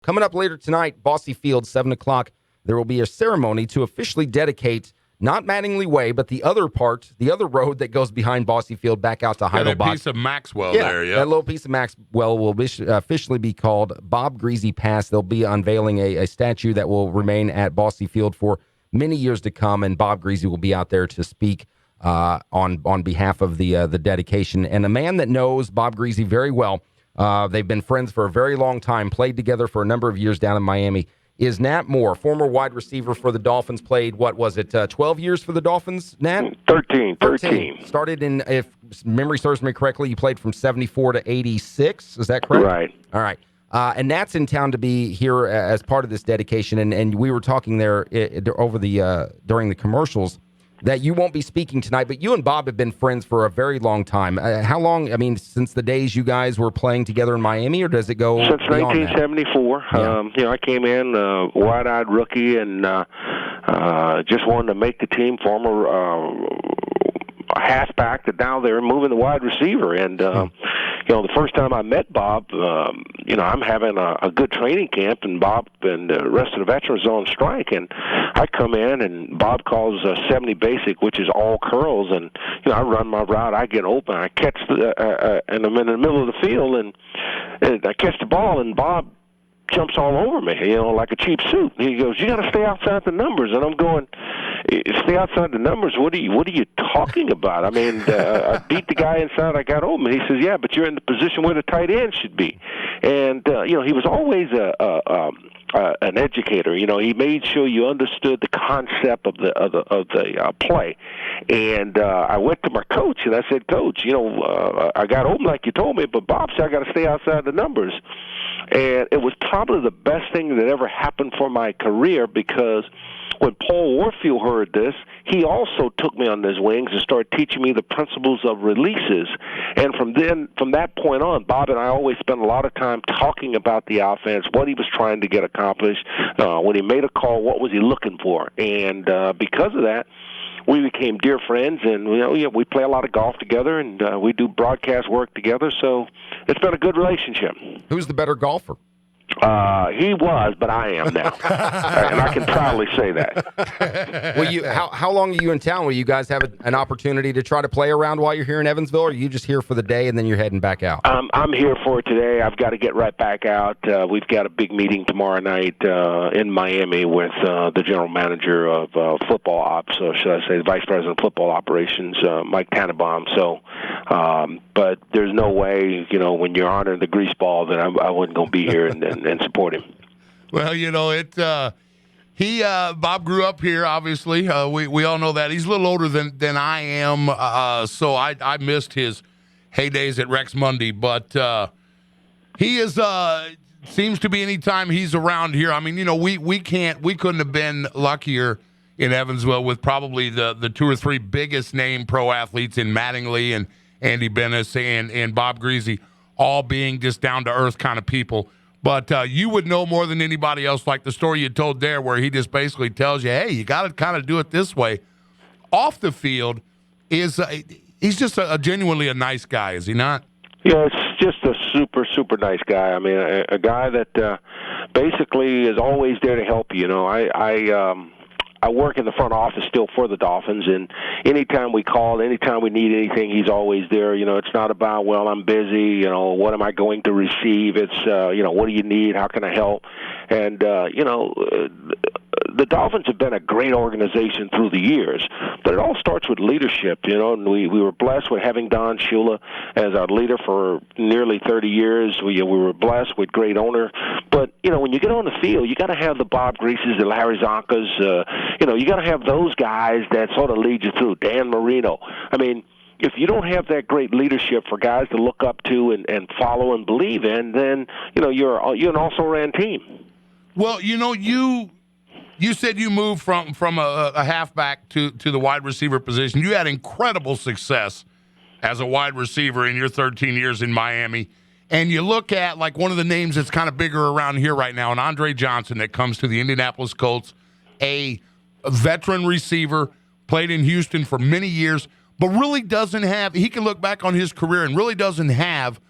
Coming up later tonight, Bosse Field, 7 o'clock, there will be a ceremony to officially dedicate not Mattingly Way, but the other road that goes behind Bosse Field back out to Heidelberg. That piece of Maxwell there, yeah. That little piece of Maxwell will officially be called Bob Griese Pass. They'll be unveiling a statue that will remain at Bosse Field for many years to come, and Bob Griese will be out there to speak on behalf of the dedication. And a man that knows Bob Griese very well, they've been friends for a very long time, played together for a number of years down in Miami, is Nat Moore, former wide receiver for the Dolphins, played, 12 years for the Dolphins, Nat? 13. Started in, if memory serves me correctly, you played from 74 to 86. Is that correct? Right. All right. And Nat's in town to be here as part of this dedication, and we were talking there during the commercials that you won't be speaking tonight, but you and Bob have been friends for a very long time. How long, since the days you guys were playing together in Miami, or does it go since beyond 1974. Yeah. I came in wide-eyed rookie and just wanted to make the team, former halfback, to now they're moving the wide receiver. And, the first time I met Bob, I'm having a good training camp, and Bob and the rest of the veterans are on strike. And I come in, and Bob calls 70 basic, which is all curls. And, I run my route, I get open, I catch and I'm in the middle of the field, and I catch the ball, and Bob jumps all over me, like a cheap suit. He goes, "You got to stay outside the numbers." And I'm going, "Stay outside the numbers? What are you talking about? I beat the guy inside. I got open." He says, "Yeah, but you're in the position where the tight end should be." And he was always an educator. He made sure you understood the concept of the play. And I went to my coach and I said, "Coach, I got open like you told me, but Bob said I got to stay outside the numbers." And it was probably the best thing that ever happened for my career, because when Paul Warfield heard this, he also took me on his wings and started teaching me the principles of releases. And from that point on, Bob and I always spent a lot of time talking about the offense, what he was trying to get accomplished. When he made a call, what was he looking for? And because of that, we became dear friends, and we play a lot of golf together, and we do broadcast work together. So it's been a good relationship. Who's the better golfer? He was, but I am now, and I can proudly say that. How long are you in town? Will you guys have an opportunity to try to play around while you're here in Evansville, or are you just here for the day and then you're heading back out? I'm here for today. I've got to get right back out. We've got a big meeting tomorrow night in Miami with the general manager of football ops, should I say, the vice president of football operations, Mike Tannenbaum. So, but there's no way, when you're honoring the grease ball, that I wasn't going to be here and support him. Well, Bob grew up here, obviously. We all know that. He's a little older than I am, so I missed his heydays at Rex Mundy. But he is seems to be anytime he's around here. We couldn't have been luckier in Evansville with probably the two or three biggest name pro athletes in Mattingly and Andy Bennis and Bob Griese, all being just down-to-earth kind of people. But you would know more than anybody else, like the story you told there, where he just basically tells you, hey, you got to kind of do it this way. Off the field, he's just genuinely a nice guy, is he not? Yeah, it's just a super, super nice guy. A guy that basically is always there to help you. I work in the front office still for the Dolphins, and anytime we call, anytime we need anything, he's always there. It's not about, well, I'm busy, what am I going to receive? It's, what do you need? How can I help? And, the Dolphins have been a great organization through the years, but it all starts with leadership, and we were blessed with having Don Shula as our leader for nearly 30 years. We were blessed with great owner, but, when you get on the field, you got to have the Bob Grieses, the Larry Zonkas, you got to have those guys that sort of lead you through. Dan Marino. If you don't have that great leadership for guys to look up to and follow and believe in, then, you're an also-ran team. Well, you said you moved from a halfback to the wide receiver position. You had incredible success as a wide receiver in your 13 years in Miami. And you look at, like, one of the names that's kind of bigger around here right now, and Andre Johnson, that comes to the Indianapolis Colts, a veteran receiver, played in Houston for many years, but really doesn't have – he can look back on his career and really doesn't have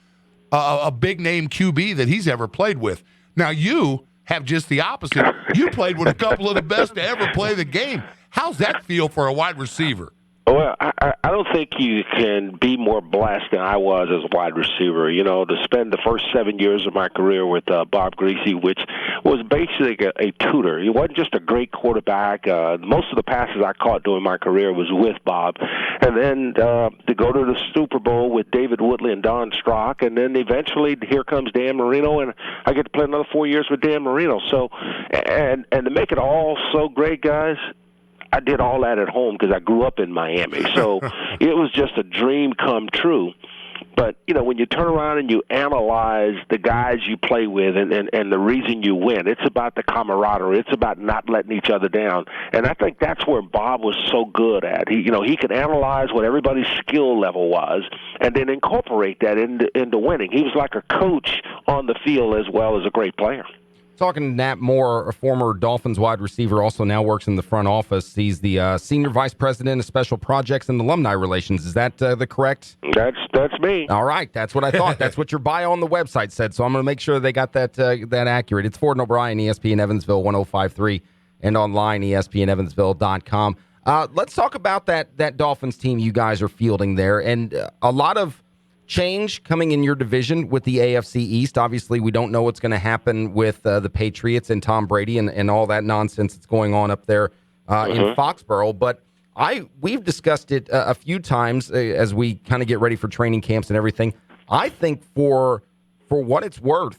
a big-name QB that he's ever played with. Now you have just the opposite. You played with a couple of the best to ever play the game. How's that feel for a wide receiver? Well, I don't think you can be more blessed than I was as a wide receiver. You know, to spend the first 7 years of my career with Bob Griese, which was basically a tutor. He wasn't just a great quarterback. Most of the passes I caught during my career was with Bob. And then to go to the Super Bowl with David Woodley and Don Strock, and then eventually here comes Dan Marino, and I get to play another 4 years with Dan Marino. So, and to make it all so great, guys, I did all that at home because I grew up in Miami. So it was just a dream come true. But, you know, when you turn around and you analyze the guys you play with and the reason you win, it's about the camaraderie. It's about not letting each other down. And I think that's where Bob was so good at. He could analyze what everybody's skill level was and then incorporate that into winning. He was like a coach on the field as well as a great player. Talking to Nat Moore, a former Dolphins wide receiver, also now works in the front office. He's the senior vice president of special projects and alumni relations. Is that the correct? That's me. All right, that's what I thought. That's what your bio on the website said. So I'm going to make sure they got that accurate. It's Ford and O'Brien, ESPN Evansville 105.3, and online ESPNEvansville.com. Let's talk about that Dolphins team you guys are fielding there, and a lot of change coming in your division with the AFC East. Obviously, we don't know what's going to happen with the Patriots and Tom Brady and all that nonsense that's going on up there in Foxborough. But we've discussed it a few times as we kind of get ready for training camps and everything. I think for what it's worth,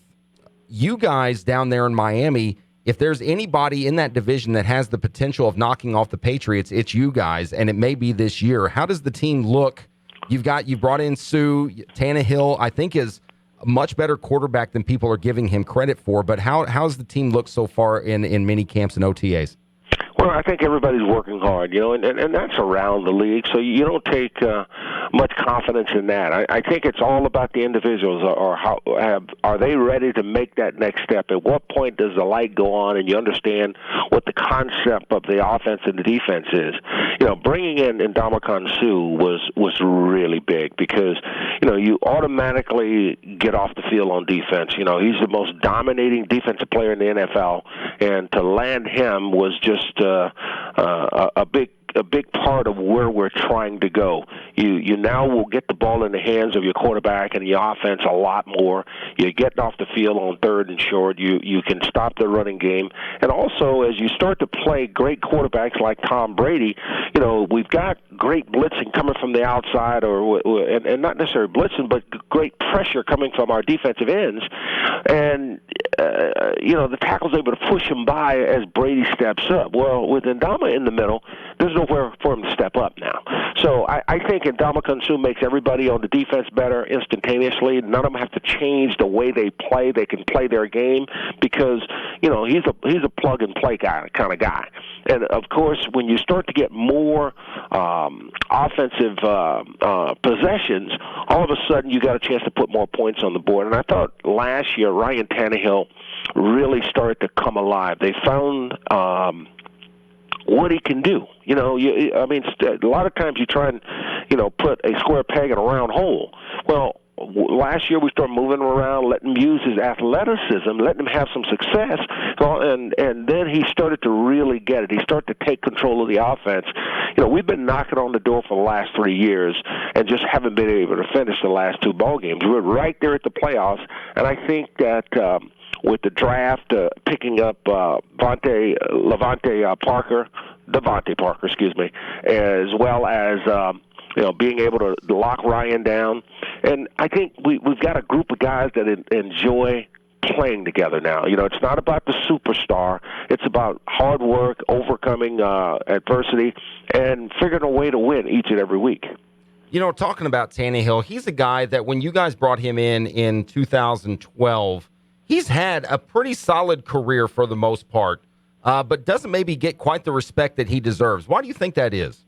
you guys down there in Miami, if there's anybody in that division that has the potential of knocking off the Patriots, it's you guys, and it may be this year. How does the team look? You brought in Sue. Tannehill, I think, is a much better quarterback than people are giving him credit for. But how's the team look so far in mini camps and OTAs? Well, I think everybody's working hard, and that's around the league, so you don't take much confidence in that. I think it's all about the individuals, or are they ready to make that next step? At what point does the light go on and you understand what the concept of the offense and the defense is? Bringing in Ndamukong Suh was really big because, you automatically get off the field on defense. He's the most dominating defensive player in the NFL, and to land him was just a big part of where we're trying to go. You now will get the ball in the hands of your quarterback and the offense a lot more. You're getting off the field on third and short. You can stop the running game. And also, as you start to play great quarterbacks like Tom Brady, we've got great blitzing coming from the outside, and not necessarily blitzing, but great pressure coming from our defensive ends. And, the tackle's able to push him by as Brady steps up. Well, with Ndama in the middle, there's nowhere for him to step up now. So I think Ndamukong Suh makes everybody on the defense better instantaneously. None of them have to change the way they play. They can play their game because, he's a plug-and-play kind of guy. And, of course, when you start to get more offensive possessions, all of a sudden you got a chance to put more points on the board. And I thought last year Ryan Tannehill really started to come alive. They found what he can do. A lot of times you try and, put a square peg in a round hole. Well, last year we started moving him around, letting him use his athleticism, letting him have some success, and then he started to really get it. He started to take control of the offense. We've been knocking on the door for the last 3 years and just haven't been able to finish the last two ball games. We're right there at the playoffs, and I think that with the draft picking up Devontae Parker, as well as being able to lock Ryan down. And I think we've got a group of guys that enjoy playing together now. It's not about the superstar. It's about hard work, overcoming adversity, and figuring a way to win each and every week. Talking about Tannehill, he's a guy that when you guys brought him in 2012, he's had a pretty solid career for the most part, but doesn't maybe get quite the respect that he deserves. Why do you think that is?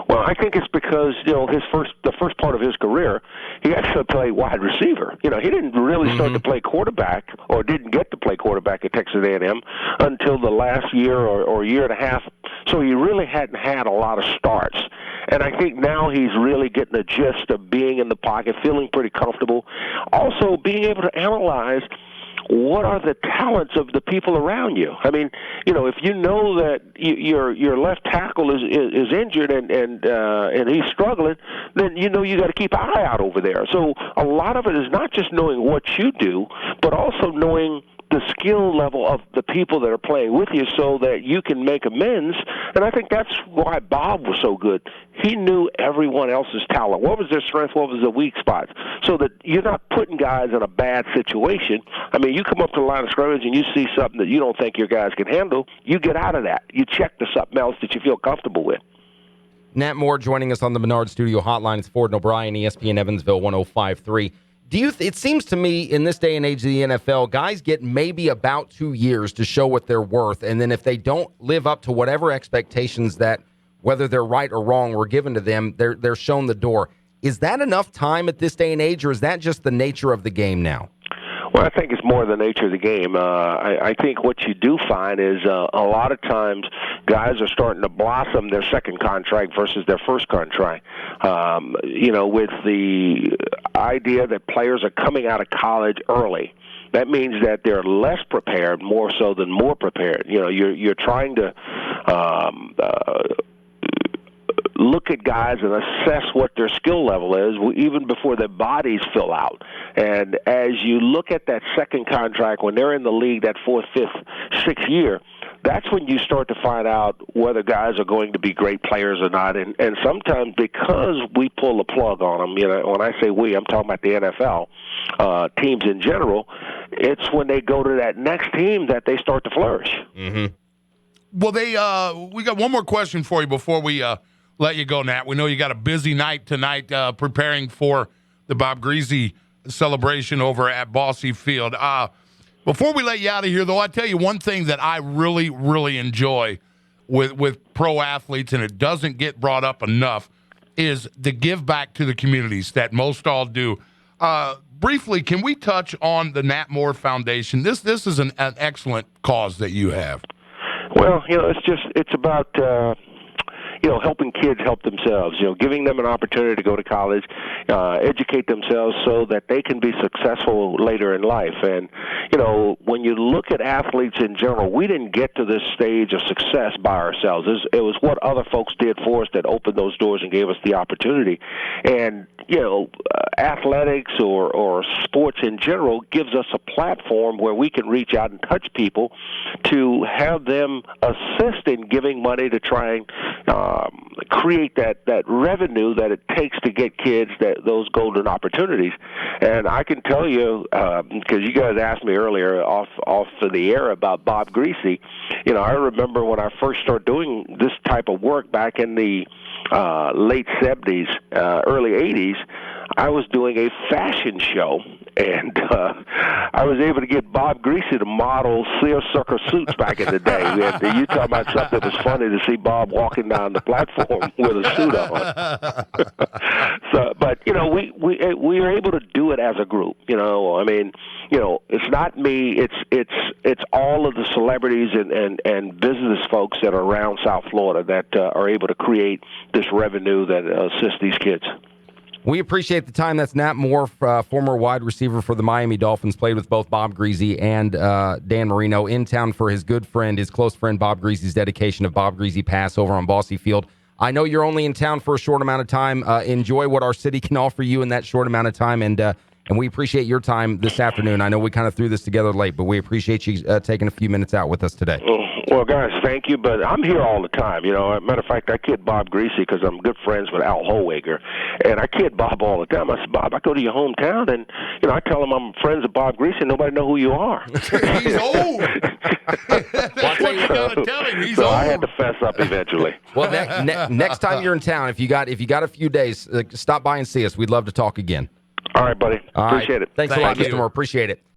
Well, I think it's because, the first part of his career, he got to play wide receiver. He didn't really start to play quarterback, or didn't get to play quarterback at Texas A&M until the last year or year and a half. So he really hadn't had a lot of starts. And I think now he's really getting the gist of being in the pocket, feeling pretty comfortable. Also, being able to analyze what are the talents of the people around you? I mean, if you know that your left tackle is injured and he's struggling, then you got to keep an eye out over there. So a lot of it is not just knowing what you do, but also knowing the skill level of the people that are playing with you so that you can make amends. And I think that's why Bob was so good. He knew everyone else's talent. What was their strength? What was the weak spots? So that you're not putting guys in a bad situation. I mean, you come up to the line of scrimmage and you see something that you don't think your guys can handle, you get out of that. You check to something else that you feel comfortable with. Nat Moore joining us on the Menard Studio Hotline. It's Ford and O'Brien, ESPN Evansville 105.3. It seems to me in this day and age of the NFL, guys get maybe about 2 years to show what they're worth, and then if they don't live up to whatever expectations that, whether they're right or wrong, were given to them, they're shown the door. Is that enough time at this day and age, or is that just the nature of the game now? Well, I think it's more the nature of the game. I think what you do find is a lot of times guys are starting to blossom their second contract versus their first contract. With the idea that players are coming out of college early. That means that they're less prepared, more so than more prepared. You're trying to look at guys and assess what their skill level is even before their bodies fill out. And as you look at that second contract, when they're in the league, that fourth, fifth, sixth year, that's when you start to find out whether guys are going to be great players or not. And sometimes because we pull the plug on them, when I say we, I'm talking about the NFL, teams in general, it's when they go to that next team that they start to flourish. Mm-hmm. Well, we got one more question for you before we let you go, Nat. We know you got a busy night tonight preparing for the Bob Griese celebration over at Bosse Field. Before we let you out of here, though, I tell you one thing that I really, really enjoy with pro athletes, and it doesn't get brought up enough, is the give back to the communities that most all do. Briefly, can we touch on the Nat Moore Foundation? This is an excellent cause that you have. Well, it's about helping kids help themselves, giving them an opportunity to go to college, educate themselves so that they can be successful later in life. And, when you look at athletes in general, we didn't get to this stage of success by ourselves. It was what other folks did for us that opened those doors and gave us the opportunity. And, athletics or sports in general gives us a platform where we can reach out and touch people to have them assist in giving money to try and create that revenue that it takes to get kids those golden opportunities. And I can tell you, because you guys asked me earlier off of the air about Bob Griese, I remember when I first started doing this type of work back in the late 70s, early 80s, I was doing a fashion show, and I was able to get Bob Griese to model seersucker suits back in the day. You talking about something that was funny to see Bob walking down the platform with a suit on. But we were able to do it as a group. It's not me. It's all of the celebrities and business folks that are around South Florida that are able to create this revenue that assists these kids. We appreciate the time. That's Nat Moore, former wide receiver for the Miami Dolphins, played with both Bob Griese and Dan Marino, in town for his good friend, his close friend, Bob Griese's dedication of Bob Griese Pass over on Bosse Field. I know you're only in town for a short amount of time. Enjoy what our city can offer you in that short amount of time, and we appreciate your time this afternoon. I know we kind of threw this together late, but we appreciate you taking a few minutes out with us today. Well, guys, thank you, but I'm here all the time. As a matter of fact, I kid Bob Griese because I'm good friends with Al Holwager, and I kid Bob all the time. I said, Bob, I go to your hometown, and I tell him I'm friends with Bob Griese, and nobody know who you are. He's old. That's what you got to tell him. He's old. I had to fess up eventually. Well, next time you're in town, if you got a few days, stop by and see us. We'd love to talk again. All right, buddy. Appreciate it. Thanks a lot, Mr. Moore. Appreciate it.